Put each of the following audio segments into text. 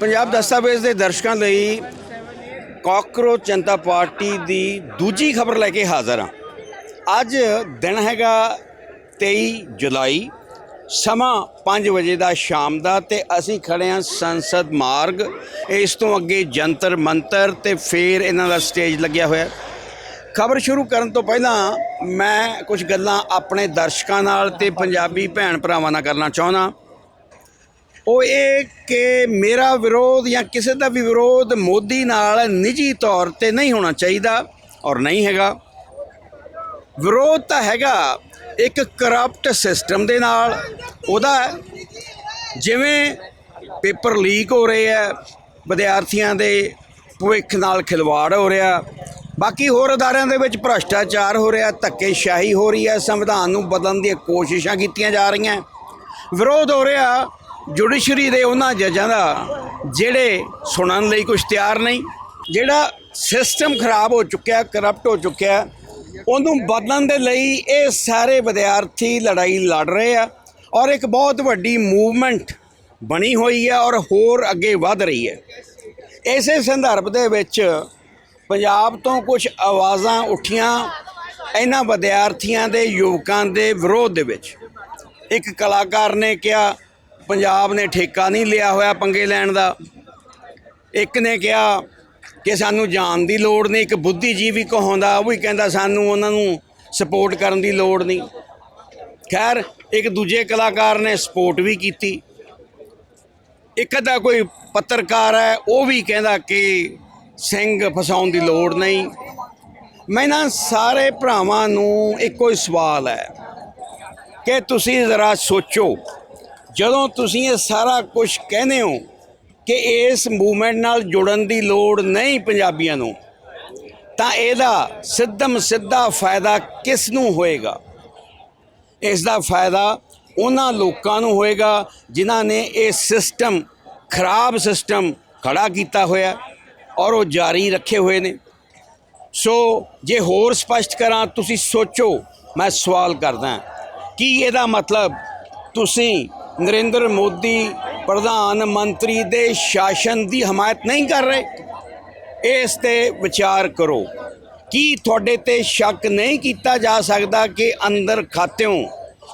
ਪੰਜਾਬ ਦਸਤਾਵੇਜ਼ ਦੇ ਦਰਸ਼ਕਾਂ ਲਈ ਕਾਕਰੋਚ ਜਨਤਾ ਪਾਰਟੀ ਦੀ ਦੂਜੀ ਖਬਰ ਲੈ ਕੇ ਹਾਜ਼ਰ ਹਾਂ। ਅੱਜ ਦਿਨ ਹੈਗਾ 23 ਜੁਲਾਈ, ਸਮਾਂ 5 ਵਜੇ ਦਾ ਸ਼ਾਮ ਦਾ, ਤੇ ਅਸੀਂ ਖੜੇ ਹਾਂ ਸੰਸਦ ਮਾਰਗ। ਇਸ ਤੋਂ ਅੱਗੇ ਜੰਤਰ ਮੰਤਰ ਤੇ ਫਿਰ ਇਹਨਾਂ ਦਾ ਸਟੇਜ ਲੱਗਿਆ ਹੋਇਆ। ਖਬਰ ਸ਼ੁਰੂ ਕਰਨ ਤੋਂ ਪਹਿਲਾਂ ਮੈਂ ਕੁਝ ਗੱਲਾਂ ਆਪਣੇ ਦਰਸ਼ਕਾਂ ਨਾਲ ਤੇ ਪੰਜਾਬੀ ਭੈਣ ਭਰਾਵਾਂ ਨਾਲ ਕਰਨਾ ਚਾਹੁੰਦਾ। ਉਹ ਇਹ ਕਿ ਮੇਰਾ ਵਿਰੋਧ ਜਾਂ ਕਿਸੇ ਦਾ ਵੀ ਵਿਰੋਧ ਮੋਦੀ ਨਾਲ ਨਿੱਜੀ ਤੌਰ 'ਤੇ ਨਹੀਂ ਹੋਣਾ ਚਾਹੀਦਾ ਔਰ ਨਹੀਂ ਹੈਗਾ। ਵਿਰੋਧ ਤਾਂ ਹੈਗਾ ਇੱਕ ਕਰਪਟ ਸਿਸਟਮ ਦੇ ਨਾਲ ਉਹਦਾ। ਜਿਵੇਂ ਪੇਪਰ ਲੀਕ ਹੋ ਰਹੇ ਆ, ਵਿਦਿਆਰਥੀਆਂ ਦੇ ਭਵਿੱਖ ਨਾਲ ਖਿਲਵਾੜ ਹੋ ਰਿਹਾ, ਬਾਕੀ ਹੋਰ ਅਦਾਰਿਆਂ ਦੇ ਵਿੱਚ ਭ੍ਰਸ਼ਟਾਚਾਰ ਹੋ ਰਿਹਾ, ਧੱਕੇਸ਼ਾਹੀ ਹੋ ਰਹੀ ਹੈ, ਸੰਵਿਧਾਨ ਨੂੰ ਬਦਲਣ ਦੀਆਂ ਕੋਸ਼ਿਸ਼ਾਂ ਕੀਤੀਆਂ ਜਾ ਰਹੀਆਂ। ਵਿਰੋਧ ਹੋ ਰਿਹਾ ਜੁਡੀਸ਼ਰੀ ਦੇ ਉਹਨਾਂ ਜੱਜਾਂ ਦਾ ਜਿਹੜੇ ਸੁਣਨ ਲਈ ਕੁਛ ਤਿਆਰ ਨਹੀਂ। ਜਿਹੜਾ ਸਿਸਟਮ ਖਰਾਬ ਹੋ ਚੁੱਕਿਆ, ਕਰਪਟ ਹੋ ਚੁੱਕਿਆ, ਉਹਨੂੰ ਬਦਲਣ ਦੇ ਲਈ ਇਹ ਸਾਰੇ ਵਿਦਿਆਰਥੀ ਲੜਾਈ ਲੜ ਰਹੇ ਆ ਔਰ ਇੱਕ ਬਹੁਤ ਵੱਡੀ ਮੂਵਮੈਂਟ ਬਣੀ ਹੋਈ ਹੈ ਔਰ ਹੋਰ ਅੱਗੇ ਵੱਧ ਰਹੀ ਹੈ। ਇਸੇ ਸੰਦਰਭ ਦੇ ਵਿੱਚ ਪੰਜਾਬ ਤੋਂ ਕੁਝ ਆਵਾਜ਼ਾਂ ਉੱਠੀਆਂ ਇਹਨਾਂ ਵਿਦਿਆਰਥੀਆਂ ਦੇ, ਯੁਵਕਾਂ ਦੇ ਵਿਰੋਧ ਦੇ ਵਿੱਚ। ਇੱਕ ਕਲਾਕਾਰ ਨੇ ਕਿਹਾ ਪੰਜਾਬ ਨੇ ਠੇਕਾ ਨਹੀਂ ਲਿਆ ਹੋਇਆ ਪੰਗੇ ਲੈਣ ਦਾ। ਇੱਕ ਨੇ ਕਿਹਾ ਕਿ ਸਾਨੂੰ ਜਾਣ ਦੀ ਲੋੜ ਨਹੀਂ। ਇੱਕ ਬੁੱਧੀਜੀਵੀ ਕਹਾਉਂਦਾ, ਉਹ ਵੀ ਕਹਿੰਦਾ ਸਾਨੂੰ ਉਹਨਾਂ ਨੂੰ ਸਪੋਰਟ ਕਰਨ ਦੀ ਲੋੜ ਨਹੀਂ। ਖੈਰ, ਇੱਕ ਦੂਜੇ ਕਲਾਕਾਰ ਨੇ ਸਪੋਰਟ ਵੀ ਕੀਤੀ। ਇੱਕ ਅੱਧਾ ਕੋਈ ਪੱਤਰਕਾਰ ਹੈ, ਉਹ ਵੀ ਕਹਿੰਦਾ ਕਿ ਸਿੰਘ ਫਸਾਉਣ ਦੀ ਲੋੜ ਨਹੀਂ। ਮੈਂ ਨਾ ਸਾਰੇ ਭਰਾਵਾਂ ਨੂੰ ਇੱਕੋ ਹੀ ਸਵਾਲ ਹੈ ਕਿ ਤੁਸੀਂ ਜ਼ਰਾ ਸੋਚੋ, ਜਦੋਂ ਤੁਸੀਂ ਇਹ ਸਾਰਾ ਕੁਝ ਕਹਿੰਦੇ ਹੋ ਕਿ ਇਸ ਮੂਵਮੈਂਟ ਨਾਲ ਜੁੜਨ ਦੀ ਲੋੜ ਨਹੀਂ ਪੰਜਾਬੀਆਂ ਨੂੰ, ਤਾਂ ਇਹਦਾ ਸਿੱਧਾ ਫਾਇਦਾ ਕਿਸ ਨੂੰ ਹੋਏਗਾ? ਇਸ ਦਾ ਫਾਇਦਾ ਉਹਨਾਂ ਲੋਕਾਂ ਨੂੰ ਹੋਏਗਾ ਜਿਨ੍ਹਾਂ ਨੇ ਇਹ ਸਿਸਟਮ, ਖਰਾਬ ਸਿਸਟਮ ਖੜਾ ਕੀਤਾ ਹੋਇਆ ਔਰ ਉਹ ਜਾਰੀ ਰੱਖੇ ਹੋਏ ਨੇ। ਸੋ ਜੇ ਹੋਰ ਸਪਸ਼ਟ ਕਰਾਂ, ਤੁਸੀਂ ਸੋਚੋ, ਮੈਂ ਸਵਾਲ ਕਰਦਾ, ਕੀ ਇਹਦਾ ਮਤਲਬ ਤੁਸੀਂ ਨਰਿੰਦਰ ਮੋਦੀ ਪ੍ਰਧਾਨ ਮੰਤਰੀ ਦੇ ਸ਼ਾਸਨ ਦੀ ਹਮਾਇਤ ਨਹੀਂ ਕਰ ਰਹੇ? ਇਸ 'ਤੇ ਵਿਚਾਰ ਕਰੋ। ਕੀ ਤੁਹਾਡੇ 'ਤੇ ਸ਼ੱਕ ਨਹੀਂ ਕੀਤਾ ਜਾ ਸਕਦਾ ਕਿ ਅੰਦਰ ਖਾਤਿਓਂ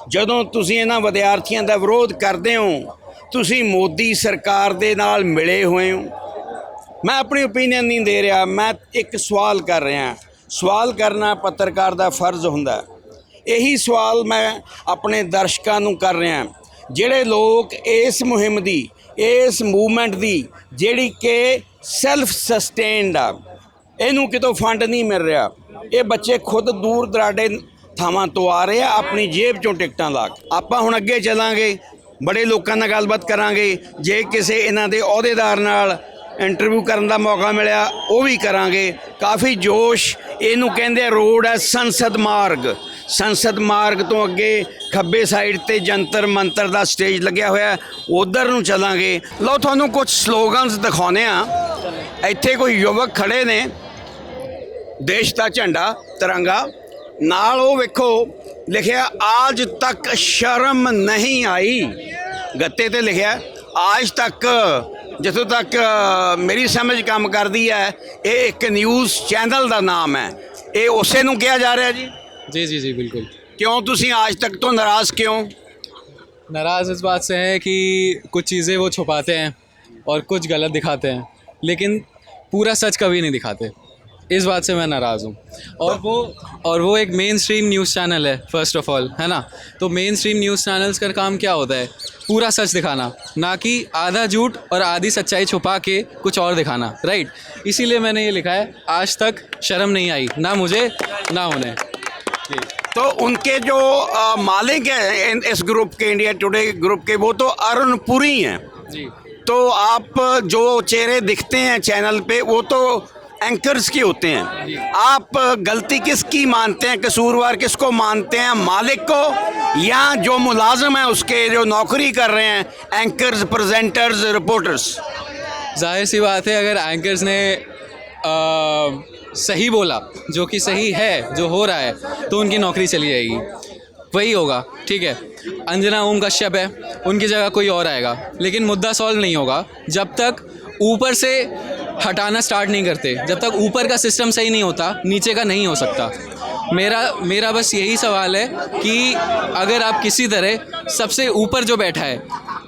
ਜਦੋਂ ਤੁਸੀਂ ਇਹਨਾਂ ਵਿਦਿਆਰਥੀਆਂ ਦਾ ਵਿਰੋਧ ਕਰਦੇ ਹੋ, ਤੁਸੀਂ ਮੋਦੀ ਸਰਕਾਰ ਦੇ ਨਾਲ ਮਿਲੇ ਹੋਏ ਹੋ? ਮੈਂ ਆਪਣੀ ਓਪੀਨੀਅਨ ਨਹੀਂ ਦੇ ਰਿਹਾ, ਮੈਂ ਇੱਕ ਸਵਾਲ ਕਰ ਰਿਹਾ। ਸਵਾਲ ਕਰਨਾ ਪੱਤਰਕਾਰ ਦਾ ਫਰਜ਼ ਹੁੰਦਾ। ਇਹੀ ਸਵਾਲ ਮੈਂ ਆਪਣੇ ਦਰਸ਼ਕਾਂ ਨੂੰ ਕਰ ਰਿਹਾ। ਜਿਹੜੇ ਲੋਕ ਇਸ ਮੁਹਿੰਮ ਦੀ, ਇਸ ਮੂਵਮੈਂਟ ਦੀ, ਜਿਹੜੀ ਕਿ ਸੈਲਫ ਸਸਟੇਨਡ ਆ, ਇਹਨੂੰ ਕਿਤੋਂ ਫੰਡ ਨਹੀਂ ਮਿਲ ਰਿਹਾ, ਇਹ ਬੱਚੇ ਖੁਦ ਦੂਰ ਦਰਾਡੇ ਥਾਵਾਂ ਤੋਂ ਆ ਰਹੇ ਆ ਆਪਣੀ ਜੇਬ 'ਚੋਂ ਟਿਕਟਾਂ ਲਾ ਕੇ। ਆਪਾਂ ਹੁਣ ਅੱਗੇ ਚੱਲਾਂਗੇ, ਬੜੇ ਲੋਕਾਂ ਨਾਲ ਗੱਲਬਾਤ ਕਰਾਂਗੇ। ਜੇ ਕਿਸੇ ਇਹਨਾਂ ਦੇ ਅਹੁਦੇਦਾਰ ਨਾਲ ਇੰਟਰਵਿਊ ਕਰਨ ਦਾ ਮੌਕਾ ਮਿਲਿਆ, ਉਹ ਵੀ ਕਰਾਂਗੇ। ਕਾਫੀ ਜੋਸ਼। ਇਹਨੂੰ ਕਹਿੰਦੇ ਰੋਡ ਹੈ ਸੰਸਦ ਮਾਰਗ। ਸੰਸਦ ਮਾਰਗ ਤੋਂ ਅੱਗੇ ਖੱਬੇ ਸਾਈਡ 'ਤੇ ਜੰਤਰ ਮੰਤਰ ਦਾ ਸਟੇਜ ਲੱਗਿਆ ਹੋਇਆ, ਉੱਧਰ ਨੂੰ ਚੱਲਾਂਗੇ। ਲਓ ਤੁਹਾਨੂੰ ਕੁਝ ਸਲੋਗਨਸ ਦਿਖਾਉਂਦੇ ਆ। ਇੱਥੇ ਕੋਈ ਯੁਵਕ ਖੜੇ ਨੇ, ਦੇਸ਼ ਦਾ ਝੰਡਾ, ਤਿਰੰਗਾ ਨਾਲ, ਉਹ ਵੇਖੋ ਲਿਖਿਆ ਆਜ ਤੱਕ ਸ਼ਰਮ ਨਹੀਂ ਆਈ। ਗੱਤੇ 'ਤੇ ਲਿਖਿਆ ਆਜ ਤੱਕ। ਜਿੱਥੋਂ ਤੱਕ ਮੇਰੀ ਸਮਝ ਕੰਮ ਕਰਦੀ ਹੈ, ਇਹ ਇੱਕ ਨਿਊਜ਼ ਚੈਨਲ ਦਾ ਨਾਮ ਹੈ। ਇਹ ਉਸੇ ਨੂੰ ਕਿਹਾ ਜਾ ਰਿਹਾ ਜੀ? जी जी जी बिल्कुल। क्यों तुसी आज तक तो नाराज़ क्यों? नाराज़ इस बात से है कि कुछ चीज़ें वो छुपाते हैं और कुछ गलत दिखाते हैं, लेकिन पूरा सच कभी नहीं दिखाते। इस बात से मैं नाराज़ हूँ। और वो एक मेन स्ट्रीम न्यूज़ चैनल है, फर्स्ट ऑफ ऑल, है ना। तो मेन स्ट्रीम न्यूज़ चैनल्स का काम क्या होता है? पूरा सच दिखाना, ना कि आधा झूठ और आधी सच्चाई छुपा के कुछ और दिखाना, राइट। इसीलिए मैंने ये लिखा है आज तक शर्म नहीं आई, ना मुझे ना उन्हें। तो उनके जो मालिक हैं इस ग्रुप के, इंडिया टुडे ग्रुप के, वो तो अरुण पुरी हैं जी। तो आप जो चेहरे दिखते हैं चैनल पे, वो तो एंकर्स के होते हैं। आप गलती किसकी मानते हैं, कसूरवार किसको मानते हैं, मालिक को या जो मुलाजिम है उसके, जो नौकरी कर रहे हैं, एंकर्स, प्रेजेंटर्स, रिपोर्टर्स? जाहिर सी बात है, अगर एंकर्स ने सही बोला, जो कि सही है, जो हो रहा है, तो उनकी नौकरी चली जाएगी। वही होगा, ठीक है। अंजना ओम कश्यप है, उनकी जगह कोई और आएगा, लेकिन मुद्दा सॉल्व नहीं होगा जब तक ऊपर से हटाना स्टार्ट नहीं करते। जब तक ऊपर का सिस्टम सही नहीं होता, नीचे का नहीं हो सकता। मेरा बस यही सवाल है कि अगर आप किसी तरह सबसे ऊपर जो बैठा है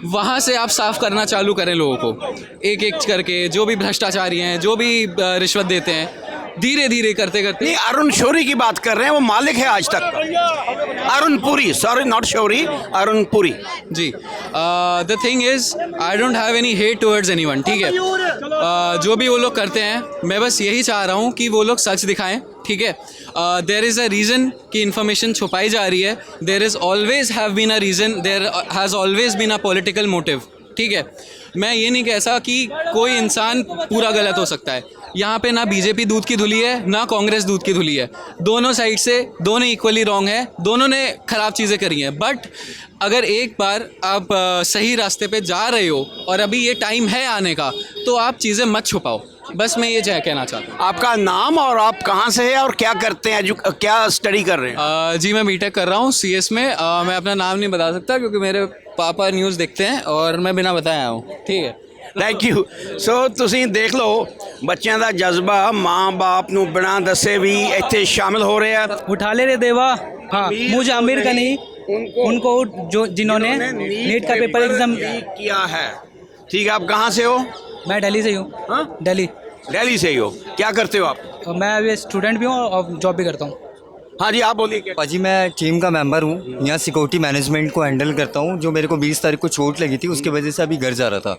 वहाँ से आप साफ़ करना चालू करें लोगों को, एक एक करके, जो भी भ्रष्टाचारी हैं, जो भी रिश्वत देते हैं, धीरे धीरे करते करते। नहीं, अरुण शौरी की बात कर रहे हैं, वो मालिक है आज तक का। Arun Puri, sorry not Shourie, Arun Puri ji. The thing is I don't have any hate towards anyone, ठीक है। जो भी वो लोग करते हैं, मैं बस यही चाह रहा हूँ कि वो लोग सच दिखाएं, ठीक है। देयर इज़ अ रीज़न कि इन्फॉर्मेशन छुपाई जा रही है। There is always have been a reason, there has always been a political motive, ठीक है। मैं ये नहीं कह सकता कि कोई इंसान पूरा गलत हो सकता है। यहाँ पे ना बीजेपी दूध की धुली है, ना कांग्रेस दूध की धुली है। दोनों साइड से दोनों इक्वली रॉन्ग है, दोनों ने ख़राब चीज़ें करी हैं। बट अगर एक बार आप सही रास्ते पे जा रहे हो और अभी ये टाइम है आने का, तो आप चीज़ें मत छुपाओ। बस मैं ये कहना चाहता हूँ। आपका नाम और आप कहाँ से हैं और क्या करते हैं, क्या स्टडी कर रहे हैं? जी मैं बीटेक कर रहा हूँ CS में। मैं अपना नाम नहीं बता सकता क्योंकि मेरे पापा न्यूज़ देखते हैं और मैं बिना बताया हूँ, ठीक है। Thank you. ਸੋ ਤੁਸੀਂ ਦੇਖ ਲਓ ਬੱਚਿਆਂ ਦਾ ਜਜ਼ਬਾ, ਮਾਂ-ਬਾਪ ਨੂੰ ਬਿਨਾਂ ਦੱਸੇ ਵੀ ਇੱਥੇ शामिल हो रहे हैं। उठा ले रे देवा। हाँ, मुझे आमिर का नहीं, उनको जो जिन्होंने नीट का पेपर एग्जाम किया है। ठीक है, आप कहाँ से हो? मैं दिल्ली से ही हूँ। हाँ, दिल्ली। दिल्ली से ही हो। क्या करते हो आप? मैं अभी स्टूडेंट भी हूँ और जॉब भी करता हूँ। हाँ जी, आप बोलिए। क्या? पाजी मैं टीम का मेंबर हूँ, यहाँ सिक्योरिटी मैनेजमेंट को हैंडल करता हूँ। जो मेरे को 20 तारीख को चोट लगी थी, उसकी वजह से अभी घर जा रहा था।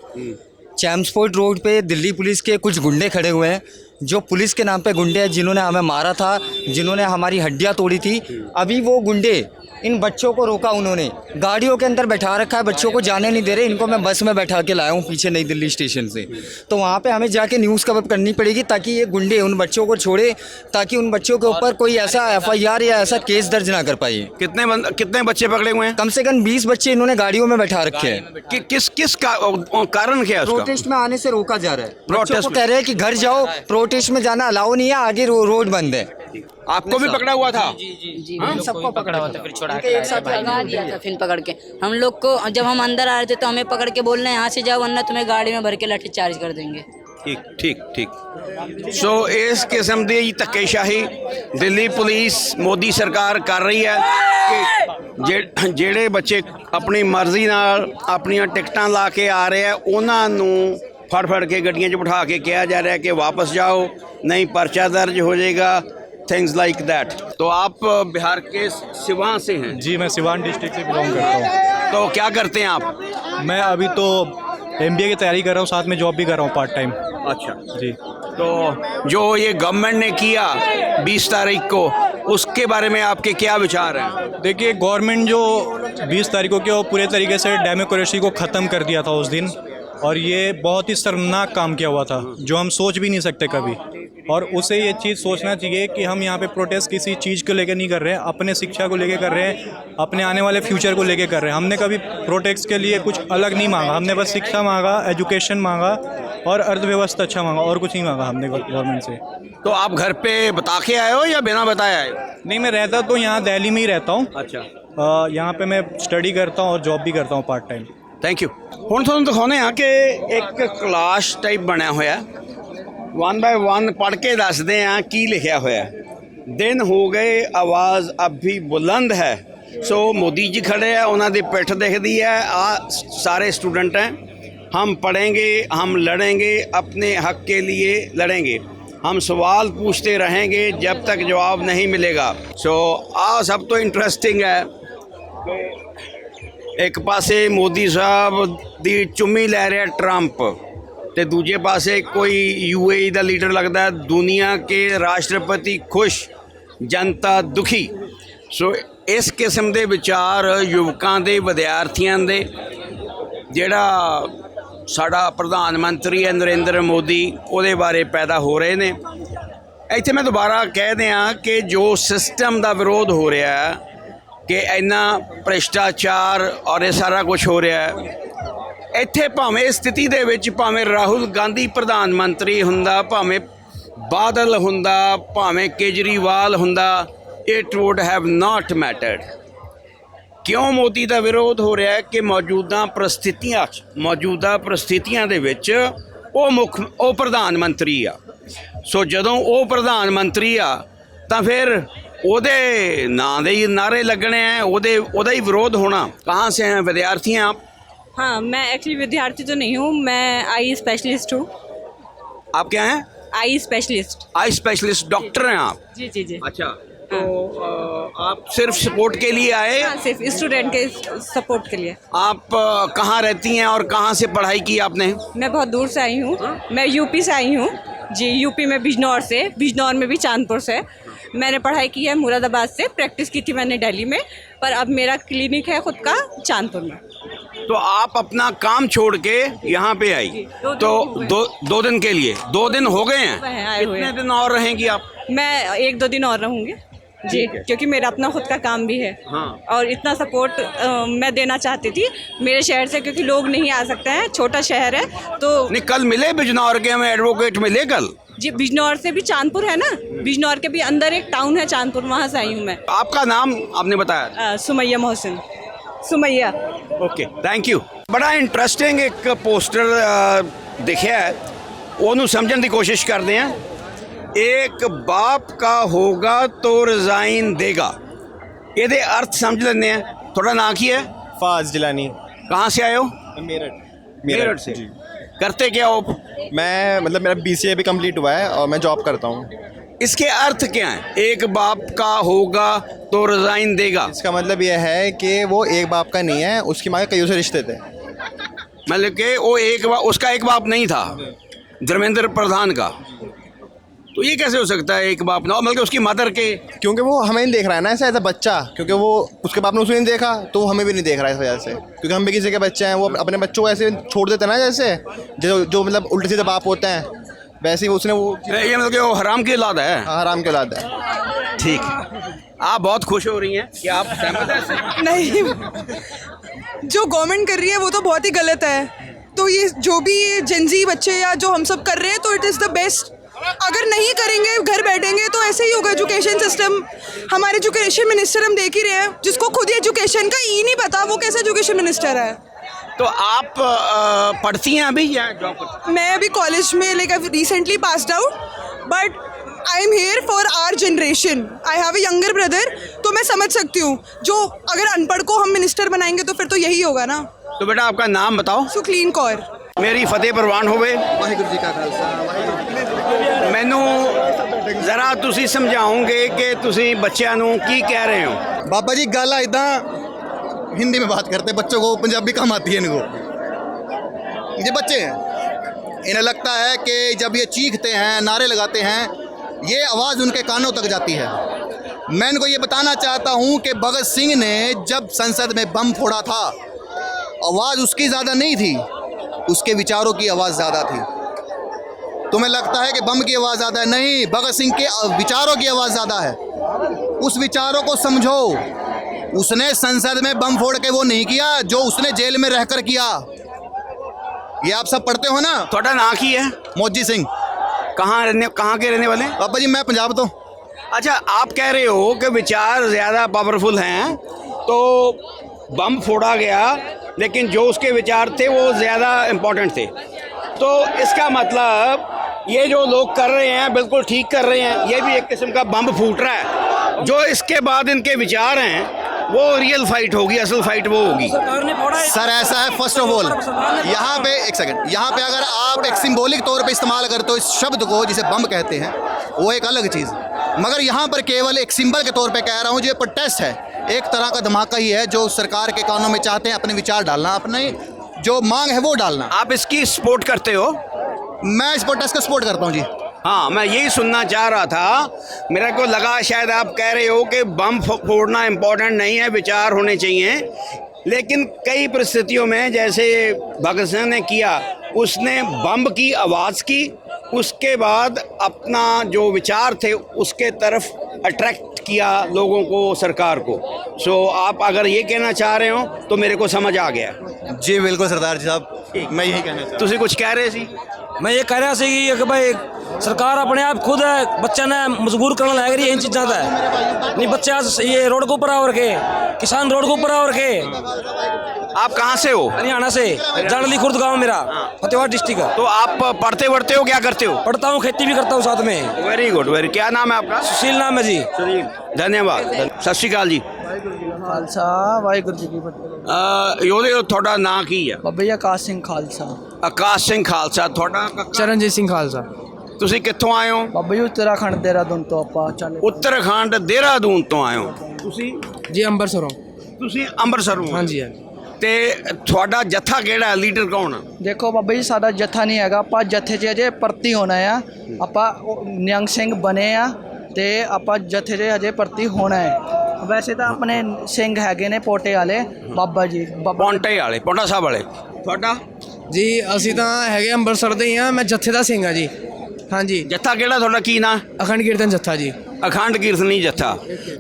चैम्पस्पोर्ट रोड पे दिल्ली पुलिस के कुछ गुंडे खड़े हुए हैं, जो पुलिस के नाम पे गुंडे हैं, जिन्होंने हमें मारा था, जिन्होंने हमारी हड्डियाँ तोड़ी थी। अभी वो गुंडे इन बच्चों को रोका, उन्होंने गाड़ियों के अंदर बैठा रखा है, बच्चों को जाने नहीं दे रहे। इनको मैं बस में बैठा के लाया हूँ पीछे नई दिल्ली स्टेशन से। तो वहाँ पे हमें जाके न्यूज़ कवर करनी पड़ेगी ताकि ये गुंडे उन बच्चों को छोड़े, ताकि उन बच्चों के ऊपर कोई ऐसा FIR या ऐसा केस दर्ज ना कर पाए। कितने बच्चे पकड़े हुए हैं? कम से कम 20 बच्चे इन्होंने गाड़ियों में बैठा रखे हैं। किस कारण क्या है उसका? प्रोटेस्ट में आने से रोका जा रहा है। प्रोटेस्ट बच्चों को कह रहे हैं कि घर जाओ, प्रोटेस्ट में जाना अलाउ नहीं है, आगे रोड बंद है। आपको भी पकड़ा हुआ था? जी सबको पकड़ा हुआ था, फिर छोड़ा के भगा दिया था। फिर पकड़ के हम लोग को, जब हम अंदर आ रहे थे तो हमें पकड़ के बोल रहे हैं यहाँ से जाओ वरना तुम्हें गाड़ी में भर के लाठी चार्ज कर देंगे। ठीक। सो इस किस्म की ਧੱਕੇਸ਼ਾਹੀ दिल्ली पुलिस मोदी सरकार कर रही है कि ਜਿਹੜੇ ਬੱਚੇ ਆਪਣੀ ਮਰਜ਼ੀ ਨਾਲ ਆਪਣੀਆਂ ਟਿਕਟਾਂ ਲਾ ਕੇ ਆ ਰਹੇ ਆ, ਉਹਨਾਂ ਨੂੰ ਫੜ ਕੇ ਗੱਡੀਆਂ 'ਚ ਬਿਠਾ ਕੇ ਕਿਹਾ ਜਾ ਰਿਹਾ कि वापस जाओ, नहीं पर्चा दर्ज हो जाएगा, थिंग्स लाइक दैट। तो आप बिहार के सिवान से हैं? जी, मैं सिवान डिस्ट्रिक्ट से बिलोंग करता हूँ। तो क्या करते हैं आप? मैं अभी तो MBA की तैयारी कर रहा हूँ, साथ में जॉब भी कर रहा हूँ पार्ट टाइम। अच्छा जी। तो जो ये गवर्नमेंट ने किया 20 तारीख को, उसके बारे में आपके क्या विचार हैं? देखिए, गवर्नमेंट जो 20 तारीख को किया वो पूरे तरीके से डेमोक्रेसी को ख़त्म कर दिया था उस दिन, और ये बहुत ही शर्मनाक काम किया हुआ था जो हम सोच भी नहीं सकते कभी। और उसे ये चीज़ सोचना चाहिए कि हम यहाँ पे प्रोटेस्ट किसी चीज़ को लेकर नहीं कर रहे हैं, अपने शिक्षा को लेकर कर रहे हैं, अपने आने वाले फ्यूचर को लेकर कर रहे हैं। हमने कभी प्रोटेस्ट के लिए कुछ अलग नहीं मांगा, हमने बस शिक्षा मांगा, एजुकेशन मांगा और अर्थव्यवस्था अच्छा मांगा, और कुछ नहीं मांगा हमने गवर्नमेंट से। तो आप घर पे बता के आए हो या बिना बताए आए हो? नहीं, मैं रहता तो यहाँ दिल्ली में ही रहता हूँ। अच्छा। यहाँ पे मैं स्टडी करता हूँ और जॉब भी करता हूँ पार्ट टाइम। Thank you. ਹੁਣ ਤੁਹਾਨੂੰ ਦਿਖਾਉਂਦੇ ਹਾਂ ਕਿ ਇੱਕ ਕਲਾਸ ਟਾਈਪ ਬਣਿਆ ਹੋਇਆ, 1 बाय 1 ਪੜ੍ਹ ਕੇ ਦੱਸਦੇ ਹਾਂ ਕੀ ਲਿਖਿਆ ਹੋਇਆ। दिन हो गए आवाज़ अब भी बुलंद है। सो मोदी जी खड़े हैं, उन्होंने पिठ दिखती है, सारे स्टूडेंट हैं। हम पढ़ेंगे, हम लड़ेंगे, अपने हक के लिए लड़ेंगे, हम सवाल पूछते रहेंगे जब तक जवाब नहीं मिलेगा। सो सब तो इंटरेस्टिंग है। एक पासे मोदी साहब दी चुम्मी लै रहा ट्रंप, तो दूजे पासे कोई UAE का लीडर लगता है। दुनिया के राष्ट्रपति खुश, जनता दुखी। सो इस किस्म के विचार युवकों के, विद्यार्थियों के, जिहड़ा साडा प्रधानमंत्री है नरेंद्र मोदी, उहदे बारे पैदा हो रहे ने। इत्थे मैं दोबारा कह दियाँ कि जो सिस्टम का विरोध हो रहा है कि इन्ना भ्रष्टाचार और ये सारा कुछ हो रहा है, ਇੱਥੇ ਭਾਵੇਂ ਸਥਿਤੀ ਦੇ ਵਿੱਚ ਭਾਵੇਂ ਰਾਹੁਲ ਗਾਂਧੀ ਪ੍ਰਧਾਨ ਮੰਤਰੀ ਹੁੰਦਾ, ਭਾਵੇਂ ਬਾਦਲ ਹੁੰਦਾ, ਭਾਵੇਂ ਕੇਜਰੀਵਾਲ ਹੁੰਦਾ, ਇਟ ਵੁੱਡ ਹੈਵ ਨਾਟ ਮੈਟਰਡ। ਕਿਉਂ ਮੋਦੀ ਦਾ ਵਿਰੋਧ ਹੋ ਰਿਹਾ ਹੈ ਕਿ ਮੌਜੂਦਾ ਪ੍ਰਸਥਿਤੀਆਂ ਦੇ ਵਿੱਚ ਉਹ ਪ੍ਰਧਾਨ ਮੰਤਰੀ ਆ। ਸੋ ਜਦੋਂ ਉਹ ਪ੍ਰਧਾਨ ਮੰਤਰੀ ਆ ਤਾਂ ਫਿਰ ਉਹਦੇ ਨਾਂ ਦੇ ਹੀ ਨਾਰੇ ਲੱਗਣੇ ਆ, ਉਹਦਾ ਹੀ ਵਿਰੋਧ होना। कहाँ से हैं, विद्यार्थी हैं आप? हाँ, मैं एक्चुअली विद्यार्थी तो नहीं हूँ, मैं आई स्पेशलिस्ट हूँ। आप क्या हैं? Eye specialist. Eye specialist, doctor हैं आप? जी जी जी। अच्छा, तो आप सिर्फ सपोर्ट के लिए आए? हाँ, सिर्फ स्टूडेंट के सपोर्ट के लिए। आप कहाँ रहती हैं और कहाँ से पढ़ाई की आपने? मैं बहुत दूर से आई हूँ, मैं यूपी से आई हूँ जी। यूपी में बिजनौर से, बिजनौर में भी चांदपुर से। मैंने पढ़ाई की है मुरादाबाद से, प्रैक्टिस की थी मैंने दिल्ली में, पर अब मेरा क्लिनिक है खुद का चांदपुर में। तो आप अपना काम छोड़ के यहाँ पे आई, तो दो दिन के लिए 2 दिन हो गए हैं, आए हुए कितने हैं। दिन और रहेंगी आप? मैं 1-2 दिन और रहूँगी जी, क्योंकि मेरा अपना खुद का काम भी है। हाँ। और इतना सपोर्ट मैं देना चाहती थी मेरे शहर से, क्योंकि लोग नहीं आ सकते हैं, छोटा शहर है। तो नहीं, कल मिले बिजनौर के हमें एडवोकेट मिले कल? जी, बिजनौर से भी चांदपुर है ना, बिजनौर के भी अंदर एक टाउन है चांदपुर, वहाँ से आई हूँ मैं। आपका नाम आपने बताया? Sumaiya Mohsin, Sumaiya. Okay, thank you. बड़ा इंटरेस्टिंग एक पोस्टर दिखा है, ਉਹਨੂੰ ਸਮਝਣ ਦੀ कोशिश करते हैं। एक बाप का होगा तो रिजाइन देगा, ਇਹਦੇ अर्थ समझ लेते हैं। थोड़ा नाम की है? फाज जिलानी। कहाँ से आए हो? मेरठ से। जी। करते क्या हो? मैं मतलब मेरा BCA भी कंप्लीट हुआ है और मैं जॉब करता हूँ। इसके अर्थ क्या है? एक बाप का होगा तो रिजाइन देगा, इसका मतलब यह है कि वो एक बाप का नहीं है, उसकी माँ के कईयों से रिश्ते थे। मतलब कि वो उसका एक बाप नहीं था, धर्मेंद्र प्रधान का। तो ये कैसे हो सकता है एक बाप ना हो? मतलब उसकी मदर के, क्योंकि वो हमें नहीं देख रहा है ना ऐसा एज अ बच्चा, क्योंकि वो उसके बाप ने उसे नहीं देखा तो वो हमें भी नहीं देख रहा है इस वजह से। क्योंकि हम भी किसी के बच्चे हैं, वो अपने बच्चों को ऐसे छोड़ देते हैं ना, जैसे जो मतलब उल्टे सीधे बाप होते हैं, वैसे ही उसने वो ये मतलब कि वो हराम की औलाद है। हराम के औलाद है। ठीक है, आप बहुत खुश हो रही हैं कि आप सहमत हैं इससे? नहीं, जो गवर्नमेंट कर रही है वो तो बहुत ही गलत है। तो ये जो भी जेंजी बच्चे या जो हम सब कर रहे हैं, तो इट इज़ द बेस्ट। अगर नहीं करेंगे, घर बैठेंगे, तो ऐसे ही होगा। एजुकेशन सिस्टम, हमारे एजुकेशन मिनिस्टर हम देख ही रहे हैं, जिसको खुद ही एजुकेशन का ही नहीं पता, वो कैसे एजुकेशन मिनिस्टर है। तो आप पढ़ती हैं अभी या जॉब करती हैं? मैं अभी कॉलेज में recently passed out, but I am here for our generation. I have a younger brother, तो मैं समझ सकती हूँ। जो अगर अनपढ़ को हम मिनिस्टर बनाएंगे तो फिर तो यही होगा ना। तो बेटा आपका नाम बताओ। सुखलीन कौर। मेरी फतेह प्रवान होवे। वाहिगुरू जी का खालसा। मैनू जरा तुसी समझाओगे कि तुसी बच्चों नू की कह रहे हो? बाबा जी गल इदा हिंदी में बात करते, बच्चों को पंजाबी कम आती है इनको। ये बच्चे हैं, इन्हें लगता है कि जब ये चीखते हैं, नारे लगाते हैं, ये आवाज़ उनके कानों तक जाती है। मैं इनको ये बताना चाहता हूँ कि भगत सिंह ने जब संसद में बम फोड़ा था, आवाज़ उसकी ज़्यादा नहीं थी, उसके विचारों की आवाज़ ज़्यादा थी। तुम्हें लगता है कि बम की आवाज़ ज़्यादा है? नहीं, भगत सिंह के विचारों की आवाज़ ज़्यादा है। उस विचारों को समझो। उसने संसद में बम फोड़ के वो नहीं किया जो उसने जेल में रहकर किया। ये आप सब पढ़ते हो ना। थोड़ा नाम की है? मोजी सिंह। कहाँ के रहने वाले? बाबा जी मैं पंजाब तो। अच्छा, आप कह रहे हो कि विचार ज़्यादा पावरफुल हैं, तो बम फोड़ा गया लेकिन जो उसके विचार थे वो ज़्यादा इम्पोर्टेंट थे। तो इसका मतलब ये जो लोग कर रहे हैं बिल्कुल ठीक कर रहे हैं, ये भी एक किस्म का बम फूट रहा है। जो इसके बाद इनके विचार हैं वो रियल फाइट होगी, असल फाइट वो होगी। सर ऐसा है, फर्स्ट ऑफ ऑल यहाँ पे एक सेकंड, यहाँ पे अगर आप एक सिंबॉलिक तौर पे इस्तेमाल करते हो इस शब्द को जिसे बम कहते हैं, वो एक अलग चीज़, मगर यहाँ पर केवल एक सिंबल के तौर पे कह रहा हूँ। जो प्रोटेस्ट है एक तरह का धमाका ही है, जो सरकार के कानों में चाहते हैं अपने विचार डालना, अपने जो मांग है वो डालना। आप इसकी सपोर्ट करते हो? मैं इस प्रोटेस्ट को सपोर्ट करता हूँ जी। हाँ, मैं यही सुनना चाह रहा था। मेरे को लगा शायद आप कह रहे हो कि बम फोड़ना इम्पोर्टेंट नहीं है, विचार होने चाहिए। लेकिन कई परिस्थितियों में जैसे भगत सिंह ने किया, उसने बम की आवाज़ की, उसके बाद अपना जो विचार थे उसके तरफ अट्रैक्ट किया लोगों को, सरकार को। सो आप अगर ये कहना चाह रहे हो तो मेरे को समझ आ गया। जी बिल्कुल सरदार जी साहब, मैं यही कहना चाहता हूँ। तुसी कुछ कह रहे सी? मैं ये कह रहा सी कि भाई सरकार अपने आप खुद है बच्चा ने मजबूर करने लग रही है इन चीज़ों का नहीं बच्चे आज ये रोड के ऊपर आवर के किसान रोड के ऊपर आवर के। आप कहाँ से हो? हरियाणा से जानली खुर्द गाँव मेरा फतेहाबाद डिस्ट्रिक्ट का। तो आप पढ़ते वढ़ते हो, क्या करते हो? पढ़ता हूँ, खेती भी करता हूँ साथ में। Very good, very. क्या नाम है आपका? सुशील नाम है जी। धन्यवाद। सत श्री अकाल जी। खालसा वाहिगुरू जी की फतेह। ਉਹਦੇ ਤੁਹਾਡਾ ਨਾਂ ਕੀ ਹੈ? ਬਾਬਾ ਜੀ ਆਕਾਸ਼ ਸਿੰਘ ਖਾਲਸਾ। ਆਕਾਸ਼ ਸਿੰਘ ਖਾਲਸਾ। ਤੁਹਾਡਾ ਚਰਨਜੀਤ ਸਿੰਘ ਖਾਲਸਾ। ਤੁਸੀਂ ਕਿੱਥੋਂ ਆਏ ਹੋ? ਬਾਬਾ ਜੀ ਉੱਤਰਾਖੰਡ ਦੇਹਰਾਦੂਨ ਤੋਂ ਆਪਾਂ ਚੱਲੇ। ਉੱਤਰਾਖੰਡ ਦੇਹਰਾਦੂਨ ਤੋਂ ਆਏ ਹੋ ਤੁਸੀਂ? ਜੀ ਅੰਮ੍ਰਿਤਸਰੋਂ। ਤੁਸੀਂ ਅੰਮ੍ਰਿਤਸਰੋਂ? ਹਾਂਜੀ। ਤੇ ਤੁਹਾਡਾ ਜੱਥਾ ਕਿਹੜਾ, ਲੀਡਰ ਕੌਣ? ਦੇਖੋ ਬਾਬਾ ਜੀ ਸਾਡਾ ਜੱਥਾ ਨਹੀਂ ਹੈਗਾ, ਆਪਾਂ ਜੱਥੇ 'ਚ ਅਜੇ ਭਰਤੀ ਹੋਣਾ ਆ। ਆਪਾਂ ਨਿਹੰਗ ਸਿੰਘ ਬਣੇ ਆ ਤੇ ਆਪਾਂ ਜੱਥੇ 'ਚ ਅਜੇ ਭਰਤੀ ਹੋਣਾ ਹੈ। ਵੈਸੇ ਤਾਂ ਆਪਣੇ ਸਿੰਘ ਹੈਗੇ ਨੇ ਪੋਟੇ ਵਾਲੇ ਬਾਬਾ ਜੀ ਪੌਂਟੇ ਵਾਲੇ, ਪੌਂਟਾ ਸਾਹਿਬ ਵਾਲੇ। ਤੁਹਾਡਾ? ਜੀ ਅਸੀਂ ਤਾਂ ਹੈਗੇ ਅੰਮ੍ਰਿਤਸਰ ਦੇ ਹੀ ਆ। ਮੈਂ ਜੱਥੇ ਦਾ ਸਿੰਘ ਆ ਜੀ। ਹਾਂਜੀ। ਜੱਥਾ ਕਿਹੜਾ ਤੁਹਾਡਾ, ਕੀ ਨਾਂ? ਅਖੰਡ ਕੀਰਤਨ ਜੱਥਾ ਜੀ। ਅਖੰਡ ਕੀਰਤਨੀ ਜੱਥਾ।